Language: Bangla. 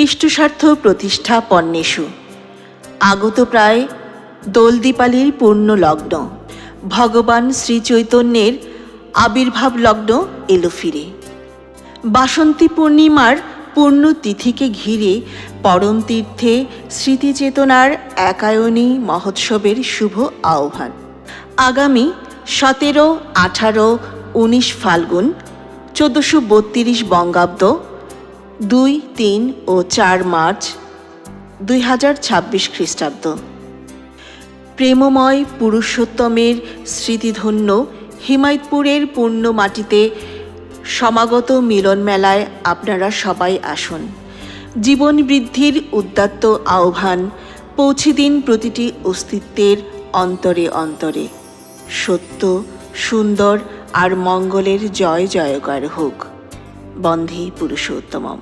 ইষ্টস্বার্থ প্রতিষ্ঠা পণ্যেষু আগত প্রায় দোলদীপালির পূর্ণ লগ্ন, ভগবান শ্রীচৈতন্যের আবির্ভাব লগ্ন এলো ফিরে। বাসন্তী পূর্ণিমার পূর্ণতিথিকে ঘিরে পরম তীর্থে স্মৃতিচেতনার একায়নী মহোৎসবের শুভ আহ্বান। আগামী 17, 18, 19 ফাল্গুন 1432 বঙ্গাব্দ, 2, 3 ও 4 মার্চ 2026 খ্রিস্টাব্দ। প্রেমময় পুরুষোত্তমের স্মৃতিধন্য হিমায়তপুরের পূর্ণ মাটিতে সমাগত মিলন মেলায় আপনারা সবাই আসুন। জীবন বৃদ্ধির উদ্দাত্ত আহ্বান পৌঁছে দিন প্রতিটি অস্তিত্বের অন্তরে অন্তরে। সত্য, সুন্দর আর মঙ্গলের জয় জয়কার হোক। বন্দে পুরুষোত্তমম।